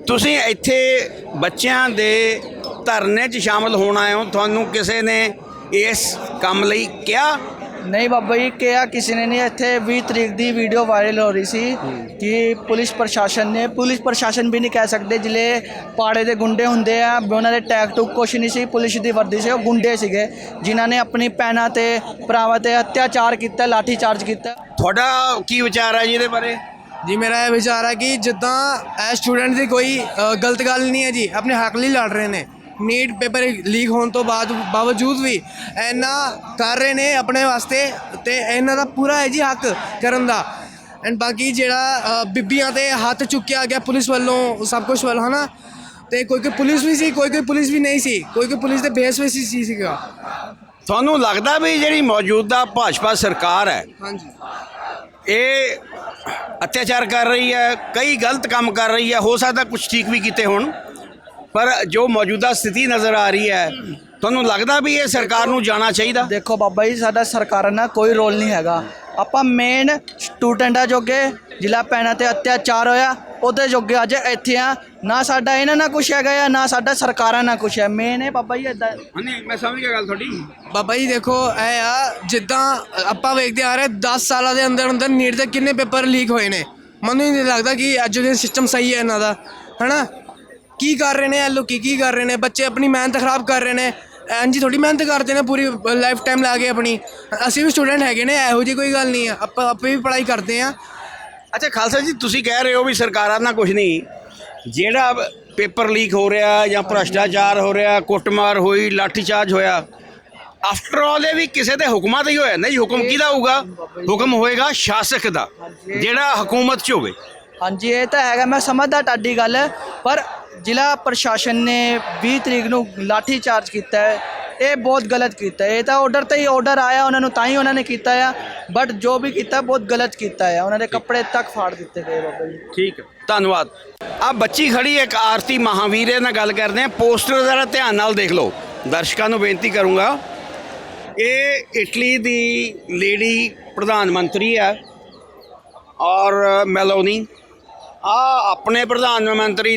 ਤੁਸੀਂ ਇੱਥੇ ਬੱਚਿਆਂ ਦੇ ਧਰਨੇ 'ਚ ਸ਼ਾਮਲ ਹੋਣ ਆਏ ਹੋ, ਤੁਹਾਨੂੰ ਕਿਸੇ ਨੇ ਇਸ ਕੰਮ ਲਈ ਕਿਹਾ? ਨਹੀਂ ਬਾਬਾ ਜੀ ਕਿਹਾ ਕਿਸੇ ਨੇ ਨਹੀਂ। ਇੱਥੇ 20 ਤਰੀਕ ਦੀ ਵੀਡੀਓ ਵਾਇਰਲ ਹੋ ਰਹੀ ਸੀ ਕਿ ਪੁਲਿਸ ਪ੍ਰਸ਼ਾਸਨ ਵੀ ਨਹੀਂ ਕਹਿ ਸਕਦੇ, ਜਿਹੜੇ ਪਾੜੇ ਦੇ ਗੁੰਡੇ ਹੁੰਦੇ ਆ ਉਹਨਾਂ ਦੇ ਟੈਗ ਟੂਕ ਕੁਛ ਨਹੀਂ ਸੀ, ਪੁਲਿਸ ਦੀ ਵਰਦੀ ਸੀ, ਉਹ ਗੁੰਡੇ ਸੀਗੇ ਜਿਨ੍ਹਾਂ ਨੇ ਆਪਣੀ ਭੈਣਾਂ ਤੇ ਭਰਾਵਾਂ ਤੇ ਅਤਿਆਚਾਰ ਕੀਤਾ, ਲਾਠੀ ਚਾਰਜ ਕੀਤਾ। ਤੁਹਾਡਾ ਕੀ ਵਿਚਾਰ ਹੈ ਜੀ ਇਹਦੇ ਬਾਰੇ? ਜੀ ਮੇਰਾ ਇਹ ਵਿਚਾਰ ਹੈ ਕਿ ਜਿੱਦਾਂ ਇਹ ਸਟੂਡੈਂਟ ਦੀ ਕੋਈ ਗਲਤ ਗੱਲ ਨਹੀਂ ਹੈ ਜੀ, ਆਪਣੇ ਹੱਕ ਲਈ ਲੜ ਰਹੇ ਨੇ। ਨੀਟ ਪੇਪਰ ਲੀਕ ਹੋਣ ਤੋਂ ਬਾਵਜੂਦ ਵੀ ਇੰਨਾ ਕਰ ਰਹੇ ਨੇ ਆਪਣੇ ਵਾਸਤੇ ਤੇ ਇਹਨਾਂ ਦਾ ਪੂਰਾ ਹੈ ਜੀ ਹੱਕ ਕਰਨ ਦਾ। ਐਂਡ ਬਾਕੀ ਜਿਹੜਾ ਬੀਬੀਆਂ ਤੇ ਹੱਥ ਚੁੱਕਿਆ ਗਿਆ ਪੁਲਿਸ ਵੱਲੋਂ, ਸਭ ਕੁਝ ਵੱਲੋਂ ਹੈ ਨਾ, ਤੇ ਕੋਈ ਪੁਲਿਸ ਵੀ ਸੀ, ਕੋਈ ਪੁਲਿਸ ਵੀ ਨਹੀਂ ਸੀ, ਕੋਈ ਪੁਲਿਸ ਦੇ ਬੇਸ ਵਿੱਚ ਸੀ ਸੀਗਾ। ਤੁਹਾਨੂੰ ਲੱਗਦਾ ਵੀ ਜਿਹੜੀ ਮੌਜੂਦਾ ਭਾਜਪਾ ਸਰਕਾਰ ਹੈ ਹਾਂਜੀ ਇਹ ਅਤਿਆਚਾਰ ਕਰ ਰਹੀ ਹੈ, ਕਈ ਗਲਤ ਕੰਮ ਕਰ ਰਹੀ ਹੈ, ਹੋ ਸਕਦਾ ਕੁਝ ਠੀਕ ਵੀ ਕੀਤੇ ਹੋਣ, ਪਰ ਜੋ ਮੌਜੂਦਾ ਸਥਿਤੀ ਨਜ਼ਰ ਆ ਰਹੀ ਹੈ ਤੁਹਾਨੂੰ ਲੱਗਦਾ ਵੀ ਇਹ ਸਰਕਾਰ ਨੂੰ ਜਾਣਾ ਚਾਹੀਦਾ? ਦੇਖੋ ਬਾਬਾ ਜੀ ਸਾਡਾ ਸਰਕਾਰਾਂ ਨਾਲ ਕੋਈ ਰੋਲ ਨਹੀਂ ਹੈਗਾ। ਆਪਾਂ ਮੇਨ ਸਟੂਡੈਂਟਾਂ ਜੋਗੇ ਜ਼ਿਲ੍ਹਾ ਭੈਣਾਂ ਤੇ ਅਤਿਆਚਾਰ ਹੋਇਆ ਉਹਦੇ ਜੋਗੇ ਅੱਜ ਇੱਥੇ ਆ। ਨਾ ਸਾਡਾ ਇਹਨਾਂ ਨਾਲ ਕੁਛ ਹੈਗਾ ਆ, ਨਾ ਸਾਡਾ ਸਰਕਾਰਾਂ ਨਾਲ ਕੁਛ ਹੈ। ਮੇਨ ਹੈ ਬਾਬਾ ਜੀ ਇੱਦਾਂ। ਨਹੀਂ, ਮੈਂ ਸਮਝ ਗਿਆ ਗੱਲ ਤੁਹਾਡੀ। ਬਾਬਾ ਜੀ ਦੇਖੋ ਇਹ ਆ ਜਿੱਦਾਂ ਆਪਾਂ ਵੇਖਦੇ ਆ ਰਹੇ 10 ਸਾਲਾਂ ਦੇ ਅੰਦਰ ਅੰਦਰ ਨੀਟ ਦੇ ਕਿੰਨੇ ਪੇਪਰ ਲੀਕ ਹੋਏ ਨੇ। ਮੈਨੂੰ ਨਹੀਂ ਲੱਗਦਾ ਕਿ ਐਜੂਕੇਸ਼ਨ ਸਿਸਟਮ ਸਹੀ ਹੈ ਇਹਨਾਂ ਦਾ, ਹੈ ਨਾ। ਕੀ ਕਰ ਰਹੇ ਨੇ ਇਹ ਲੋਕੀ, ਕੀ ਕਰ ਰਹੇ ਨੇ? ਬੱਚੇ ਆਪਣੀ ਮਿਹਨਤ ਖਰਾਬ ਕਰ ਰਹੇ ਨੇ। ਇੰਝ ਥੋੜੀ ਮਿਹਨਤ ਕਰਦੇ ਨੇ ਪੂਰੀ ਲਾਈਫ ਟਾਈਮ ਲਾ ਕੇ ਆਪਣੀ। ਅਸੀਂ ਵੀ ਸਟੂਡੈਂਟ ਹੈਗੇ ਨੇ, ਇਹੋ ਜਿਹੀ ਕੋਈ ਗੱਲ ਨਹੀਂ ਹੈ। ਆਪਾਂ ਆਪੇ ਵੀ ਪੜ੍ਹਾਈ ਕਰਦੇ ਹਾਂ। ਅੱਛਾ ਖਾਲਸਾ ਜੀ, ਤੁਸੀਂ ਕਹਿ ਰਹੇ ਹੋ ਵੀ ਸਰਕਾਰਾਂ ਨਾਲ ਕੁਝ ਨਹੀਂ, ਜਿਹੜਾ ਪੇਪਰ ਲੀਕ ਹੋ ਰਿਹਾ ਜਾਂ ਭ੍ਰਸ਼ਟਾਚਾਰ ਹੋ ਰਿਹਾ, ਕੁੱਟਮਾਰ ਹੋਈ, ਲਾਠੀਚਾਰਜ ਹੋਇਆ, ਆਫਟਰ ਆਲ ਇਹ ਵੀ ਕਿਸੇ ਦੇ ਹੁਕਮਾਂ 'ਤੇ ਹੀ ਹੋਇਆ। ਨਹੀਂ, ਹੁਕਮ ਕਿਹਦਾ ਹੋਊਗਾ? ਹੁਕਮ ਹੋਏਗਾ ਸ਼ਾਸਕ ਦਾ, ਜਿਹੜਾ ਹਕੂਮਤ 'ਚ ਹੋਵੇ। ਹਾਂਜੀ ਇਹ ਤਾਂ ਹੈਗਾ, ਮੈਂ ਸਮਝਦਾ ਤੁਹਾਡੀ ਗੱਲ, ਪਰ ਜ਼ਿਲ੍ਹਾ ਪ੍ਰਸ਼ਾਸਨ ਨੇ 20 ਤਰੀਕ ਨੂੰ ਲਾਠੀ ਚਾਰਜ ਕੀਤਾ ਹੈ, ਇਹ ਬਹੁਤ ਗਲਤ ਕੀਤਾ ਹੈ। ਇਹ ਤਾਂ ਆਰਡਰ ਤੇ ਹੀ ਆਰਡਰ ਆਇਆ ਉਹਨਾਂ ਨੂੰ, ਤਾਂ ਹੀ ਉਹਨਾਂ ਨੇ ਕੀਤਾ ਆ, ਬਟ ਜੋ ਵੀ ਕੀਤਾ ਬਹੁਤ ਗਲਤ ਕੀਤਾ ਹੈ। ਉਹਨਾਂ ਦੇ ਕੱਪੜੇ ਤੱਕ ਫਾੜ ਦਿੱਤੇ ਗਏ ਬਾਬਾ ਜੀ। ਠੀਕ ਹੈ, ਧੰਨਵਾਦ। ਆ ਬੱਚੀ ਖੜੀ ਇੱਕ ਆਰਤੀ ਮਹਾਵੀਰ ਨਾਲ ਗੱਲ ਕਰਦੇ ਹਾਂ। ਪੋਸਟਰ ਜ਼ਰਾ ਧਿਆਨ ਨਾਲ ਦੇਖ ਲਓ, ਦਰਸ਼ਕਾਂ ਨੂੰ ਬੇਨਤੀ ਕਰੂੰਗਾ। ਇਹ ਇਟਲੀ ਦੀ ਲੇਡੀ ਪ੍ਰਧਾਨ ਮੰਤਰੀ ਹੈ ਔਰ ਮੈਲੋਨੀ। ਆ ਆਪਣੇ ਪ੍ਰਧਾਨ ਮੰਤਰੀ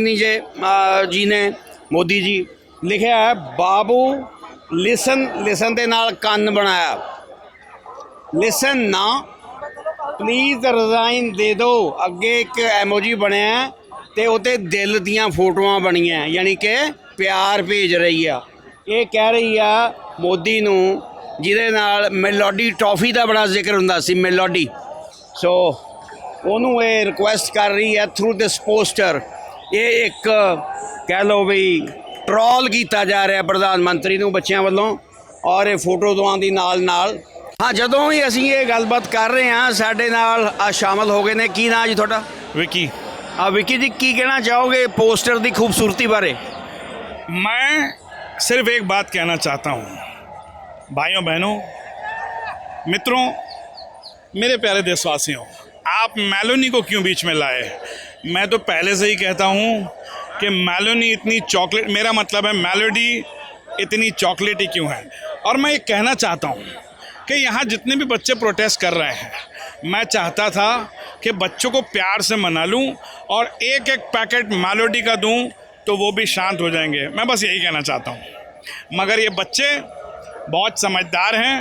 ਜੀ ਨੇ ਮੋਦੀ ਜੀ ਲਿਖਿਆ ਹੈ ਬਾਬੂ ਲਿਸਨ ਦੇ ਨਾਲ ਕੰਨ ਬਣਾਇਆ, ਲਿਸਨ ਨਾ ਪਲੀਜ਼ ਰਿਜ਼ਾਈਨ ਦੇ ਦਿਓ। ਅੱਗੇ ਇੱਕ ਐਮੋਜੀ ਬਣਿਆ ਤੇ ਉਹਤੇ ਦਿਲ ਦੀਆਂ ਫੋਟੋਆਂ ਬਣੀਆਂ, ਯਾਨੀ ਕਿ ਪਿਆਰ ਭੇਜ ਰਹੀ ਆ। ਇਹ ਕਹਿ ਰਹੀ ਆ ਮੋਦੀ ਨੂੰ, ਜਿਹਦੇ ਨਾਲ ਮੈਲੋਡੀ ਟੌਫੀ ਦਾ ਬੜਾ ਜ਼ਿਕਰ ਹੁੰਦਾ ਸੀ, ਮੈਲੋਡੀ। ਸੋ ਉਹਨੂੰ ਇਹ ਰਿਕੁਐਸਟ ਕਰ ਰਹੀ ਹੈ ਥਰੂ ਦਿਸ ਪੋਸਟਰ। ਇਹ ਇੱਕ ਕਹਿ ਲਓ ਵੀ ਟਰੋਲ ਕੀਤਾ ਜਾ ਰਿਹਾ ਪ੍ਰਧਾਨ ਮੰਤਰੀ ਨੂੰ ਬੱਚਿਆਂ ਵੱਲੋਂ, ਔਰ ਇਹ ਫੋਟੋ ਦੋਆਂ ਦੀ ਨਾਲ। ਹਾਂ, ਜਦੋਂ ਹੀ ਅਸੀਂ ਇਹ ਗੱਲਬਾਤ ਕਰ ਰਹੇ ਹਾਂ ਸਾਡੇ ਨਾਲ ਸ਼ਾਮਲ ਹੋ ਗਏ ਨੇ। ਕੀ ਨਾਂ ਜੀ ਤੁਹਾਡਾ? विकी। विकी जी, की कहना चाहोगे पोस्टर की खूबसूरती बारे? मैं सिर्फ एक बात कहना चाहता हूँ, भाइयों बहनों मित्रों, मेरे प्यारे देशवासियों, आप मेलोनी को क्यों बीच में लाए? मैं तो पहले से ही कहता हूँ कि मेलोनी इतनी चॉकलेट, मेरा मतलब है मेलोडी इतनी चॉकलेटी क्यों है। और मैं ये कहना चाहता हूँ कि यहाँ जितने भी बच्चे प्रोटेस्ट कर रहे हैं, मैं चाहता था कि बच्चों को प्यार से मना लूं और एक एक पैकेट मेलोडी का दूं तो वो भी शांत हो जाएंगे। मैं बस यही कहना चाहता हूं। मगर ये बच्चे बहुत समझदार हैं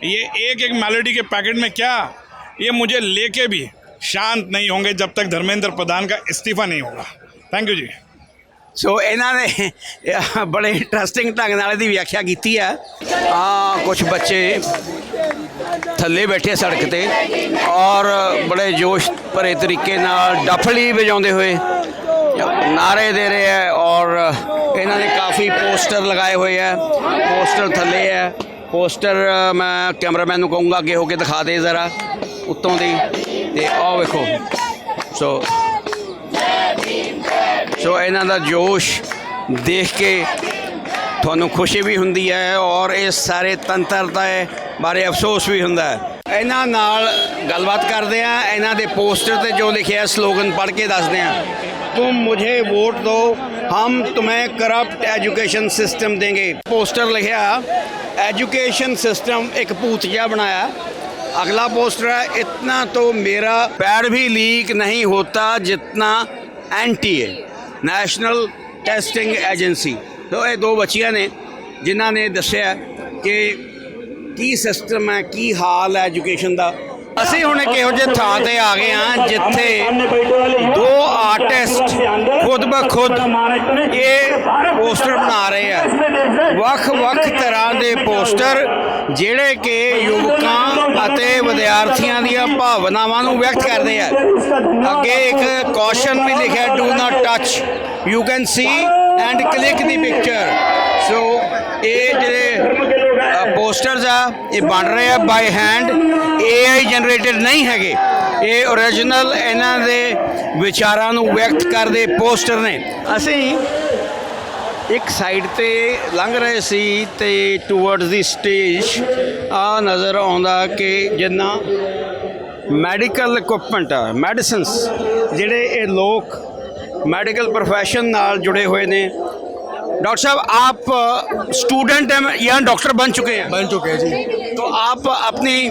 ये एक एक मेलोडी के पैकेट में क्या, ये मुझे लेके भी शांत नहीं होंगे जब तक धर्मेंद्र प्रधान का इस्तीफा नहीं होगा। थैंक यू जी। ਸੋ ਇਹਨਾਂ ਨੇ ਬੜੇ ਇੰਟਰਸਟਿੰਗ ਢੰਗ ਨਾਲ ਇਹਦੀ ਵਿਆਖਿਆ ਕੀਤੀ ਹੈ। ਕੁਝ ਬੱਚੇ ਥੱਲੇ ਬੈਠੇ ਸੜਕ ਤੇ ਔਰ ਬੜੇ ਜੋਸ਼ ਭਰੇ ਤਰੀਕੇ ਨਾਲ ਡਫਲੀ ਵਜਾਉਂਦੇ ਹੋਏ ਨਾਰੇ ਦੇ ਰਹੇ ਹੈ ਔਰ ਇਹਨਾਂ ਨੇ ਕਾਫੀ ਪੋਸਟਰ ਲਗਾਏ ਹੋਏ ਹੈ। ਪੋਸਟਰ ਥੱਲੇ ਹੈ। ਪੋਸਟਰ ਮੈਂ ਕੈਮਰਾਮੈਨ ਨੂੰ ਕਹੂੰਗਾ ਅੱਗੇ ਹੋ ਕੇ ਦਿਖਾ ਦੇ ਜ਼ਰਾ ਉੱਤੋਂ ਦੀ, ਤੇ ਆਹ ਵੇਖੋ। ਸੋ ਇਹਨਾਂ ਦਾ ਜੋਸ਼ ਦੇਖ ਕੇ ਤੁਹਾਨੂੰ ਖੁਸ਼ੀ ਵੀ ਹੁੰਦੀ ਹੈ ਔਰ ਇਸ ਸਾਰੇ ਤੰਤਰ ਦੇ ਬਾਰੇ ਅਫਸੋਸ ਵੀ ਹੁੰਦਾ ਹੈ। ਇਹਨਾਂ ਨਾਲ ਗੱਲਬਾਤ ਕਰਦੇ ਆ, ਇਹਨਾਂ ਦੇ ਪੋਸਟਰ ਤੇ ਜੋ ਲਿਖਿਆ ਸਲੋਗਨ ਪੜ੍ਹ ਕੇ ਦੱਸਦੇ ਆ। तुम मुझे वोट दो, हम तुम्हें करप्ट एजुकेशन सिस्टम देंगे। पोस्टर लिखा एजुकेशन सिस्टम एक भूत जिहा बनाया। अगला पोस्टर है इतना तो मेरा पैर भी लीक नहीं होता जितना NTA नेशनल टेस्टिंग एजेंसी। तो ये दो बच्चियां ने जिन्हां ने दस्सिया कि की सिस्टम है, की हाल है एजुकेशन का। ਅਸੀਂ ਹੁਣ ਇੱਕ ਇਹੋ ਜਿਹੇ ਥਾਂ 'ਤੇ ਆ ਗਏ ਹਾਂ ਜਿੱਥੇ ਦੋ ਆਰਟਿਸਟ ਖੁਦ ਬ ਖੁਦ ਇਹ ਪੋਸਟਰ ਬਣਾ ਰਹੇ ਆ। ਵੱਖ-ਵੱਖ ਤਰ੍ਹਾਂ ਦੇ ਪੋਸਟਰ ਜਿਹੜੇ ਕਿ ਯੁਵਕਾਂ ਅਤੇ ਵਿਦਿਆਰਥੀਆਂ ਦੀਆਂ ਭਾਵਨਾਵਾਂ ਨੂੰ ਵਿਅਕਤ ਕਰਦੇ ਆ। ਅੱਗੇ ਇੱਕ ਕੌਸ਼ਨ ਵੀ ਲਿਖਿਆ, do not touch, you can see and click the picture. ਸੋ ਇਹ ਜਿਹੜੇ ਪੋਸਟਰਸ ਆ ਇਹ ਬਣ ਰਹੇ ਆ ਬਾਈ ਹੈਂਡ, AI ਜਨਰੇਟਡ ਨਹੀਂ ਹੈਗੇ। ਇਹ ਓਰੀਜਨਲ ਇਹਨਾਂ ਦੇ ਵਿਚਾਰਾਂ ਨੂੰ ਵਿਅਕਤ ਕਰਦੇ ਪੋਸਟਰ ਨੇ। ਅਸੀਂ ਇੱਕ ਸਾਈਡ ਤੇ ਲੰਘ ਰਹੇ ਸੀ ਤੇ ਟੂਵਰਡਸ ਦੀ ਸਟੇਜ ਆ ਨਜ਼ਰ ਆਉਂਦਾ ਕਿ ਜਿੰਨਾ ਮੈਡੀਕਲ ਇਕੁਇਪਮੈਂਟ ਆ, ਮੈਡੀਸਿਨਸ, ਜਿਹੜੇ ਇਹ ਲੋਕ ਮੈਡੀਕਲ प्रोफेशन ਨਾਲ जुड़े हुए ने। डॉक्टर साहब आप स्टूडेंट हैं या डॉक्टर बन चुके हैं? बन चुके हैं जी। तो आप अपनी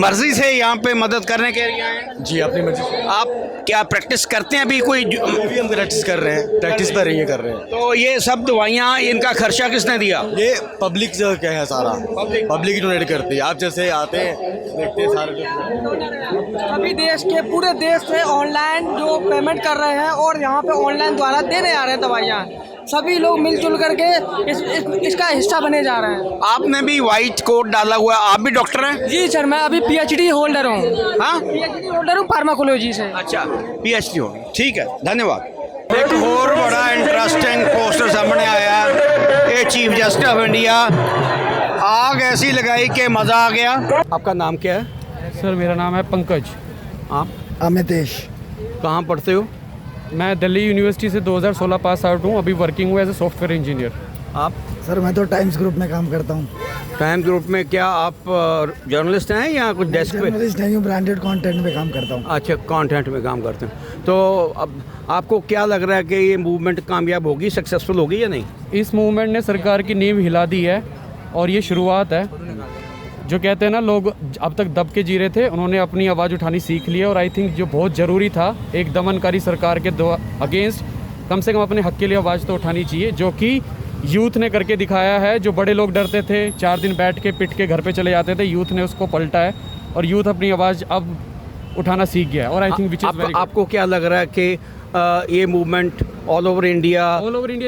मर्जी से यहाँ पे मदद करने के लिए आए हैं? जी अपनी मर्जी से। आप क्या प्रैक्टिस करते हैं अभी कोई? अभी हम प्रैक्टिस कर रहे हैं, प्रैक्टिस पर ही कर रहे हैं। तो ये सब दवाइयाँ, इनका खर्चा किसने दिया? ये पब्लिक जो क्या है सारा पब्लिक डोनेट करती है। आप जैसे आते हैं देखते हैं सारे सभी देश के पूरे देश से ऑनलाइन जो पेमेंट कर रहे हैं और यहाँ पे ऑनलाइन द्वारा देने आ रहे हैं दवाइयाँ। सभी लोग मिलजुल करके इसका हिस्सा बने जा रहे हैं। आपने भी वाइट कोट डाला हुआ है, आप भी डॉक्टर हैं? जी सर, मैं अभी PhD होल्डर हूँ। हाँ, PhD होल्डर हूँ फार्माकोलॉजी से। अच्छा, PhD हो, ठीक है, धन्यवाद। एक और बड़ा इंटरेस्टिंग पोस्टर सामने आया, ये चीफ जस्टिस ऑफ इंडिया। आग ऐसी लगाई कि मज़ा आ गया। आपका नाम क्या है? सर मेरा नाम है पंकज। आप अमितेश। कहाँ पढ़ते हो? मैं दिल्ली यूनिवर्सिटी से 2016 पास आउट हूँ। अभी वर्किंग हूँ एज ए सॉफ्टवेयर इंजीनियर। आप? सर मैं तो टाइम्स ग्रुप में काम करता हूँ। टाइम ग्रुप में क्या आप जर्नलिस्ट हैं या कुछ डेस्क पे? जर्नलिस्ट नहीं हूँ, ब्रांडेड कंटेंट में काम करता हूँ। अच्छा, कंटेंट में काम करते हैं। तो अब आपको क्या लग रहा है कि ये मूवमेंट कामयाब होगी, सक्सेसफुल होगी या नहीं? इस मूवमेंट ने सरकार की नींव हिला दी है और ये शुरुआत है। जो कहते हैं ना, लोग अब तक दब के जी रहे थे, उन्होंने अपनी आवाज़ उठानी सीख ली है। और आई थिंक जो बहुत ज़रूरी था एक दमनकारी सरकार के अगेंस्ट, कम से कम अपने हक़ के लिए आवाज़ तो उठानी चाहिए, जो कि यूथ ने करके दिखाया है। जो बड़े लोग डरते थे, 4 दिन बैठ के पिट के घर पे चले जाते थे, यूथ ने उसको पलटा है और यूथ अपनी आवाज़ अब उठाना सीख गया है। और I think which is very. आपको क्या लग रहा है कि ये मूवमेंट ऑल ओवर इंडिया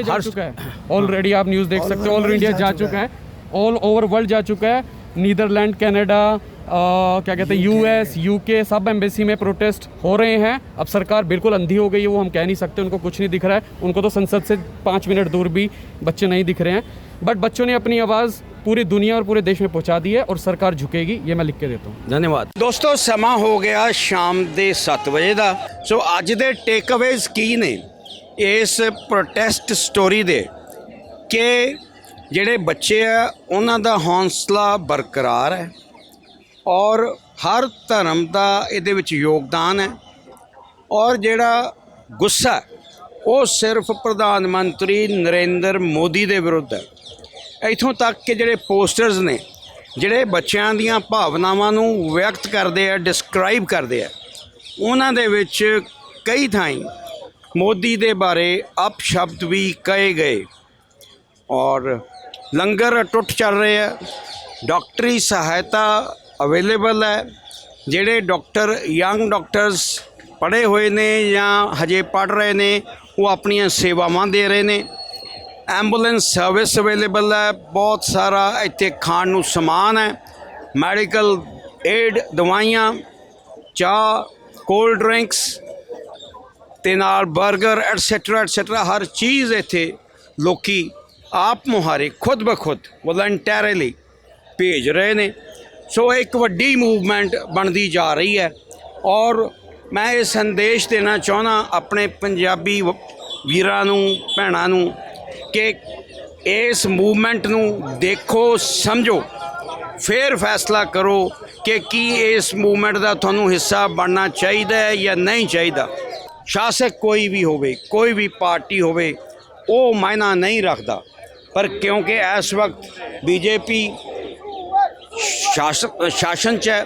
जा चुका है? ऑलरेडी आप न्यूज़ देख सकते हो, ऑल ओवर इंडिया जा चुका है, ऑल ओवर वर्ल्ड जा चुका है। नीदरलैंड, कनाडा, क्या कहते हैं, US, UK, सब एम्बेसी में प्रोटेस्ट हो रहे हैं। अब सरकार बिल्कुल अंधी हो गई है, वो हम कह नहीं सकते, उनको कुछ नहीं दिख रहा है। उनको तो संसद से 5 मिनट दूर भी बच्चे नहीं दिख रहे हैं। बट बच्चों ने अपनी आवाज़ पूरी दुनिया और पूरे देश में पहुंचा दी है और सरकार झुकेगी, ये मैं लिख के देता हूँ। धन्यवाद। दोस्तों, समा हो गया शाम के 7 बजे का। सो अज दे टेकअवेज की ने इस प्रोटेस्ट स्टोरी दे कि ਜਿਹੜੇ ਬੱਚੇ ਆ ਉਹਨਾਂ ਦਾ ਹੌਸਲਾ ਬਰਕਰਾਰ ਹੈ ਔਰ ਹਰ ਧਰਮ ਦਾ ਇਹਦੇ ਵਿੱਚ ਯੋਗਦਾਨ ਹੈ। ਔਰ ਜਿਹੜਾ ਗੁੱਸਾ ਉਹ ਸਿਰਫ ਪ੍ਰਧਾਨ ਮੰਤਰੀ ਨਰਿੰਦਰ ਮੋਦੀ ਦੇ ਵਿਰੁੱਧ ਹੈ। ਇੱਥੋਂ ਤੱਕ ਕਿ ਜਿਹੜੇ ਪੋਸਟਰਸ ਨੇ ਜਿਹੜੇ ਬੱਚਿਆਂ ਦੀਆਂ ਭਾਵਨਾਵਾਂ ਨੂੰ ਵਿਅਕਤ ਕਰਦੇ ਆ, ਡਿਸਕ੍ਰਾਈਬ ਕਰਦੇ ਆ, ਉਹਨਾਂ ਦੇ ਵਿੱਚ ਕਈ ਥਾਈਂ ਮੋਦੀ ਦੇ ਬਾਰੇ ਅਪਸ਼ਬਦ ਵੀ ਕਹੇ ਗਏ। और लंगर अटुट चल रहे हैं, ਡਾਕਟਰੀ ਸਹਾਇਤਾ ਅਵੇਲੇਬਲ ਹੈ। ਜਿਹੜੇ ਡਾਕਟਰ ਯੰਗ ਡਾਕਟਰਸ ਪੜ੍ਹੇ ਹੋਏ ਨੇ ਜਾਂ ਹਜੇ ਪੜ੍ਹ ਰਹੇ ਨੇ ਉਹ ਆਪਣੀਆਂ ਸੇਵਾਵਾਂ ਦੇ ਰਹੇ ਨੇ। ਐਂਬੂਲੈਂਸ ਸਰਵਿਸ ਅਵੇਲੇਬਲ ਹੈ। ਬਹੁਤ ਸਾਰਾ ਇੱਥੇ ਖਾਣ ਨੂੰ ਸਮਾਨ ਹੈ, ਮੈਡੀਕਲ ਏਡ, ਦਵਾਈਆਂ, ਚਾਹ, ਕੋਲਡ ਡਰਿੰਕਸ ਤੇ ਨਾਲ ਬਰਗਰ ਐਟਸੈਟਰਾ ਹਰ ਚੀਜ਼ ਇੱਥੇ ਲੋਕੀ ਆਪ ਮੁਹਾਰੇ ਖੁਦ ਬਖੁਦ ਵਲੰਟੈਰਲੀ ਭੇਜ ਰਹੇ ਨੇ। ਸੋ ਇੱਕ ਵੱਡੀ ਮੂਵਮੈਂਟ ਬਣਦੀ ਜਾ ਰਹੀ ਹੈ ਔਰ ਮੈਂ ਇਹ ਸੰਦੇਸ਼ ਦੇਣਾ ਚਾਹੁੰਦਾ ਆਪਣੇ ਪੰਜਾਬੀ ਵੀਰਾਂ ਨੂੰ, ਭੈਣਾਂ ਨੂੰ ਕਿ ਇਸ ਮੂਵਮੈਂਟ ਨੂੰ ਦੇਖੋ, ਸਮਝੋ, ਫਿਰ ਫੈਸਲਾ ਕਰੋ ਕਿ ਕੀ ਇਸ ਮੂਵਮੈਂਟ ਦਾ ਤੁਹਾਨੂੰ ਹਿੱਸਾ ਬਣਨਾ ਚਾਹੀਦਾ ਹੈ ਜਾਂ ਨਹੀਂ ਚਾਹੀਦਾ। ਸ਼ਾਸਕ ਕੋਈ ਵੀ ਹੋਵੇ, ਕੋਈ ਵੀ ਪਾਰਟੀ ਹੋਵੇ, ਉਹ ਮਾਇਨਾ ਨਹੀਂ ਰੱਖਦਾ, ਪਰ ਕਿਉਂਕਿ ਇਸ ਵਕਤ ਬੀਜੇਪੀ ਸ਼ਾਸਨ 'ਚ ਹੈ,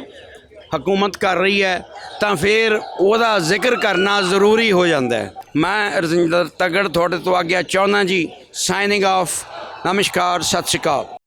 ਹਕੂਮਤ ਕਰ ਰਹੀ ਹੈ, ਤਾਂ ਫਿਰ ਉਹਦਾ ਜ਼ਿਕਰ ਕਰਨਾ ਜ਼ਰੂਰੀ ਹੋ ਜਾਂਦਾ ਹੈ। ਮੈਂ ਰਜਿੰਦਰ ਤਗੜ ਤੁਹਾਡੇ ਤੋਂ ਆਗਿਆ ਚਾਹੁੰਦਾ ਜੀ। Signing of. ਨਮਸਕਾਰ, ਸਤਿ ਸ਼੍ਰੀ ਅਕਾਲ।